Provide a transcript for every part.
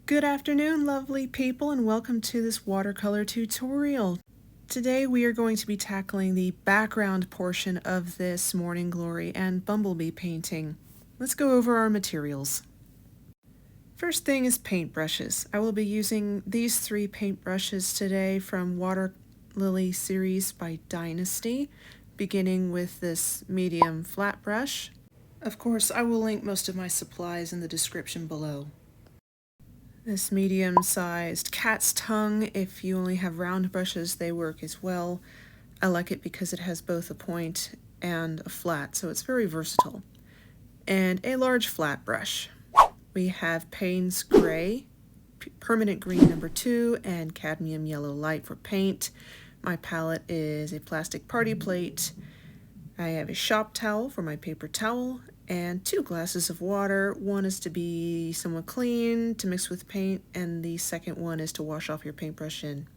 Good afternoon, lovely people, and welcome to this watercolor tutorial. Today we are going to be tackling the background portion of this Morning Glory and Bumblebee painting. Let's go over our materials. First thing is paintbrushes. I will be using these three paintbrushes today from Water Lily series by Dynasty, beginning with this medium flat brush. Of course, I will link most of my supplies in the description below. This medium-sized cat's tongue, if you only have round brushes, they work as well. I like it because it has both a point and a flat, so it's very versatile. And a large flat brush. We have Payne's Gray, Permanent Green number 2, and Cadmium Yellow Light for paint. My palette is a plastic party plate. I have a shop towel for my paper towel, and 2 glasses of water. One is to be somewhat clean to mix with paint, and the second one is to wash off your paintbrush in.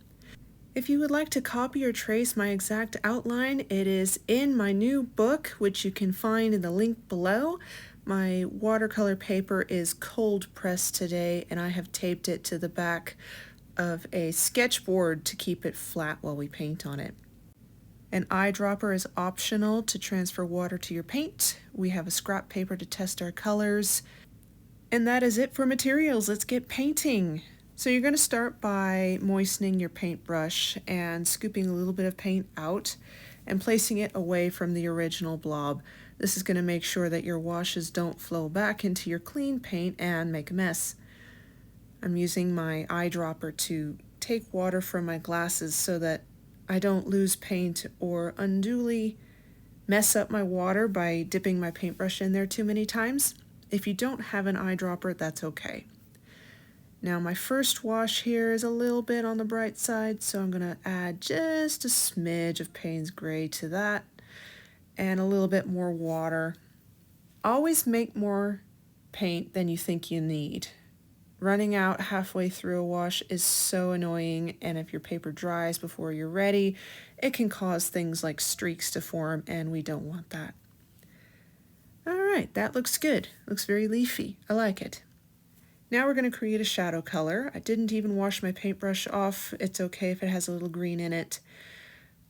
If you would like to copy or trace my exact outline, it is in my new book, which you can find in the link below. My watercolor paper is cold pressed today, and I have taped it to the back of a sketchboard to keep it flat while we paint on it. An eyedropper is optional to transfer water to your paint. We have a scrap paper to test our colors. And that is it for materials. Let's get painting. So you're going to start by moistening your paintbrush and scooping a little bit of paint out and placing it away from the original blob. This is going to make sure that your washes don't flow back into your clean paint and make a mess. I'm using my eyedropper to take water from my glasses so that I don't lose paint or unduly mess up my water by dipping my paintbrush in there too many times. If you don't have an eyedropper, that's okay. Now my first wash here is a little bit on the bright side, so I'm going to add just a smidge of Payne's Gray to that and a little bit more water. Always make more paint than you think you need. Running out halfway through a wash is so annoying, and if your paper dries before you're ready, it can cause things like streaks to form, and we don't want that. Alright, that looks good. Looks very leafy. I like it. Now we're going to create a shadow color. I didn't even wash my paintbrush off. It's okay if it has a little green in it.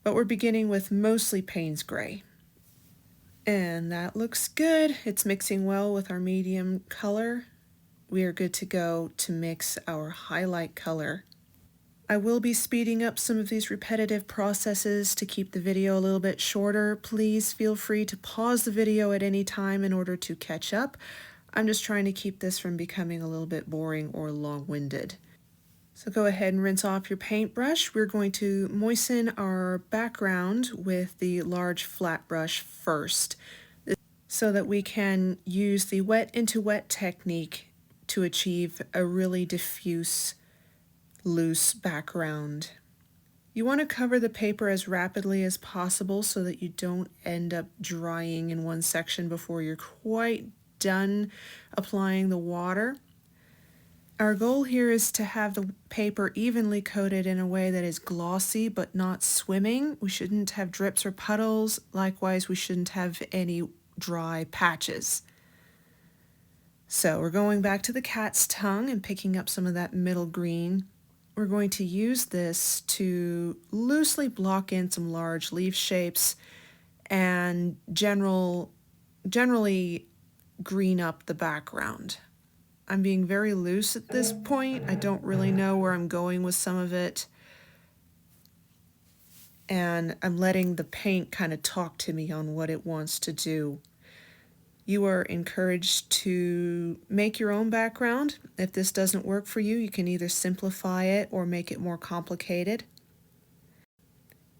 But we're beginning with mostly Payne's Gray. And that looks good. It's mixing well with our medium color. We are good to go to mix our highlight color. I will be speeding up some of these repetitive processes to keep the video a little bit shorter. Please feel free to pause the video at any time in order to catch up. I'm just trying to keep this from becoming a little bit boring or long-winded. So go ahead and rinse off your paintbrush. We're going to moisten our background with the large flat brush first, so that we can use the wet into wet technique to achieve a really diffuse, loose background. You want to cover the paper as rapidly as possible so that you don't end up drying in one section before you're quite done applying the water. Our goal here is to have the paper evenly coated in a way that is glossy but not swimming. We shouldn't have drips or puddles. Likewise, we shouldn't have any dry patches. So we're going back to the cat's tongue and picking up some of that middle green. We're going to use this to loosely block in some large leaf shapes and generally green up the background. I'm being very loose at this point. I don't really know where I'm going with some of it. And I'm letting the paint kind of talk to me on what it wants to do. You are encouraged to make your own background. If this doesn't work for you, you can either simplify it or make it more complicated.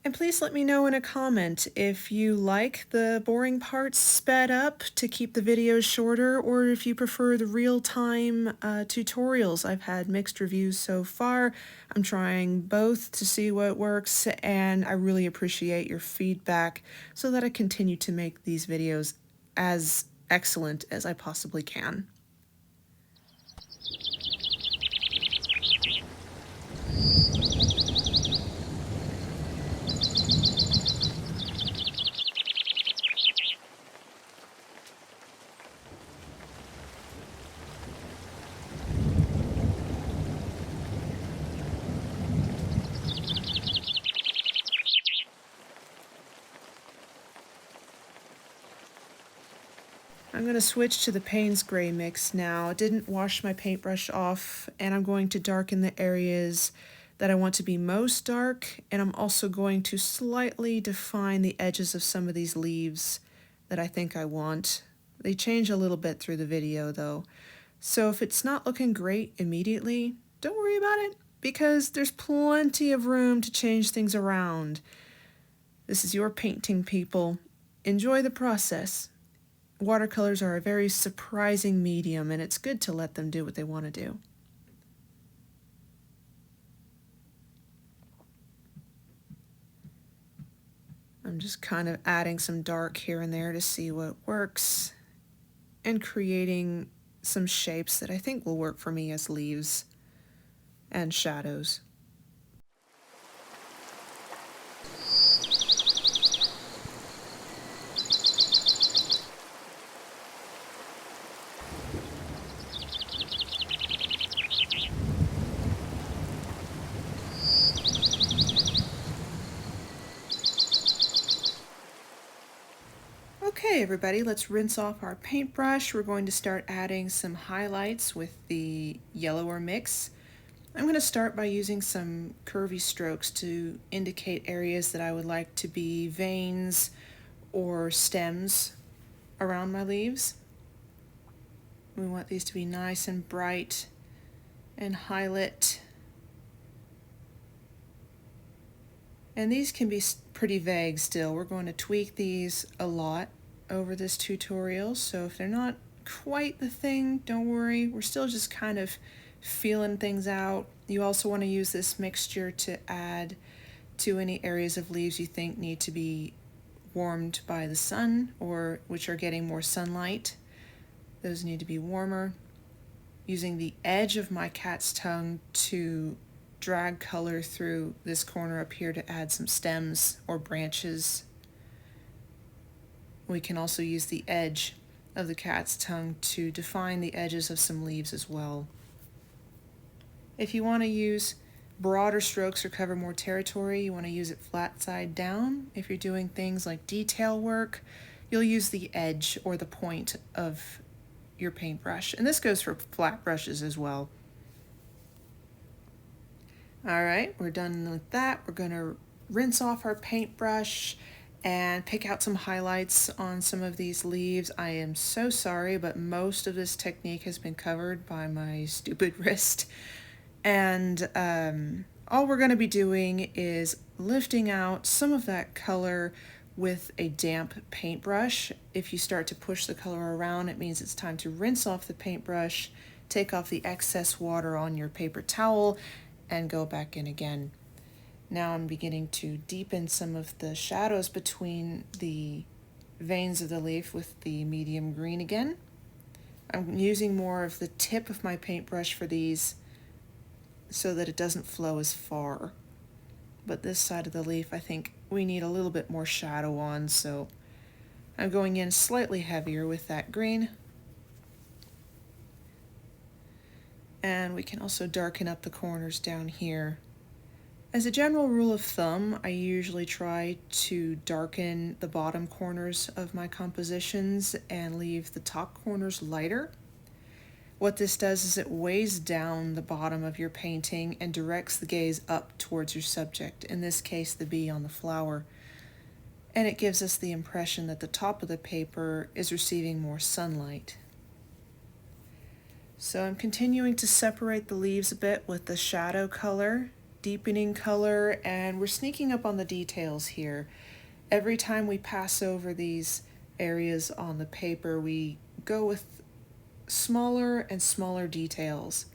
And please let me know in a comment if you like the boring parts sped up to keep the videos shorter, or if you prefer the real-time tutorials. I've had mixed reviews so far. I'm trying both to see what works, and I really appreciate your feedback so that I continue to make these videos as excellent as I possibly can. going to switch to the Payne's Gray mix now. I didn't wash my paintbrush off, and I'm going to darken the areas that I want to be most dark, and I'm also going to slightly define the edges of some of these leaves that I think I want. They change a little bit through the video though, so if it's not looking great immediately, don't worry about it, because there's plenty of room to change things around. This is your painting, people. Enjoy the process. Watercolors are a very surprising medium, and it's good to let them do what they want to do. I'm just kind of adding some dark here and there to see what works, and creating some shapes that I think will work for me as leaves and shadows. Okay, everybody, let's rinse off our paintbrush. We're going to start adding some highlights with the yellower mix. I'm going to start by using some curvy strokes to indicate areas that I would like to be veins or stems around my leaves. We want these to be nice and bright and highlit. And these can be pretty vague still. We're going to tweak these a lot over this tutorial, so if they're not quite the thing, don't worry. We're still just kind of feeling things out. You also want to use this mixture to add to any areas of leaves you think need to be warmed by the sun or which are getting more sunlight. Those need to be warmer. Using the edge of my cat's tongue to drag color through this corner up here to add some stems or branches. We can also use the edge of the cat's tongue to define the edges of some leaves as well. If you want to use broader strokes or cover more territory, you want to use it flat side down. If you're doing things like detail work, you'll use the edge or the point of your paintbrush. And this goes for flat brushes as well. All right, we're done with that. We're going to rinse off our paintbrush and pick out some highlights on some of these leaves. I am so sorry, but most of this technique has been covered by my stupid wrist. And all we're going to be doing is lifting out some of that color with a damp paintbrush. If you start to push the color around, it means it's time to rinse off the paintbrush, take off the excess water on your paper towel, and go back in again. Now I'm beginning to deepen some of the shadows between the veins of the leaf with the medium green again. I'm using more of the tip of my paintbrush for these so that it doesn't flow as far. But this side of the leaf, I think we need a little bit more shadow on, so I'm going in slightly heavier with that green. And we can also darken up the corners down here. As a general rule of thumb, I usually try to darken the bottom corners of my compositions and leave the top corners lighter. What this does is it weighs down the bottom of your painting and directs the gaze up towards your subject, in this case the bee on the flower. And it gives us the impression that the top of the paper is receiving more sunlight. So I'm continuing to separate the leaves a bit with the shadow color, deepening color, and we're sneaking up on the details here. Every time we pass over these areas on the paper, we go with smaller and smaller details.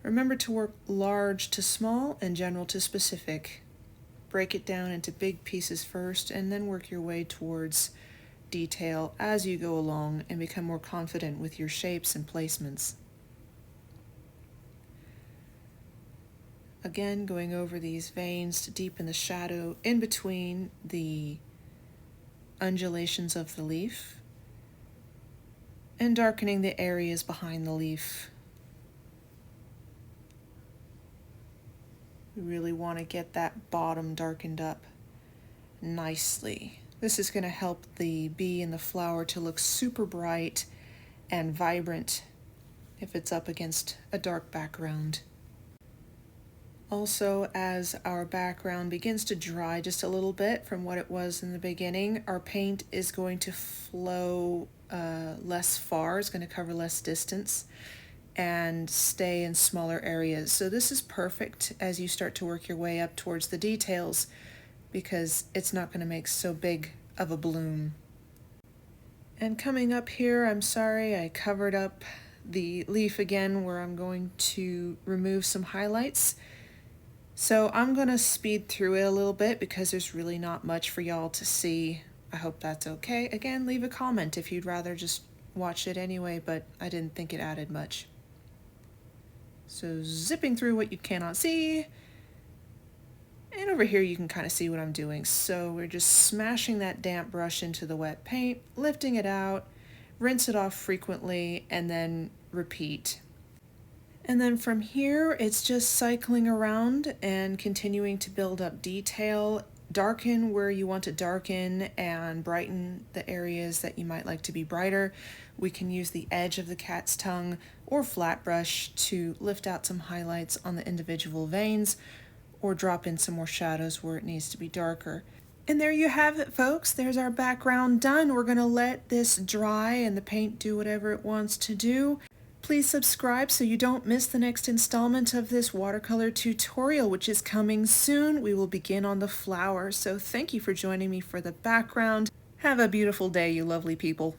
Remember to work large to small and general to specific. Break it down into big pieces first and then work your way towards detail as you go along and become more confident with your shapes and placements. Again, going over these veins to deepen the shadow in between the undulations of the leaf and darkening the areas behind the leaf. We really want to get that bottom darkened up nicely. This is going to help the bee and the flower to look super bright and vibrant if it's up against a dark background. Also, as our background begins to dry just a little bit from what it was in the beginning, our paint is going to flow less far, it's going to cover less distance and stay in smaller areas. So this is perfect as you start to work your way up towards the details because it's not going to make so big of a bloom. And coming up here, I'm sorry I covered up the leaf again where I'm going to remove some highlights. So I'm going to speed through it a little bit because there's really not much for y'all to see. I hope that's okay. Again, leave a comment if you'd rather just watch it anyway, but I didn't think it added much. So zipping through what you cannot see. And over here you can kind of see what I'm doing. So we're just smashing that damp brush into the wet paint, lifting it out, rinse it off frequently, and then repeat. And then from here, it's just cycling around and continuing to build up detail, darken where you want to darken, and brighten the areas that you might like to be brighter. We can use the edge of the cat's tongue or flat brush to lift out some highlights on the individual veins, or drop in some more shadows where it needs to be darker. And there you have it, folks. There's our background done. We're going to let this dry and the paint do whatever it wants to do. Please subscribe so you don't miss the next installment of this watercolor tutorial, which is coming soon. We will begin on the flower. So thank you for joining me for the background. Have a beautiful day, you lovely people.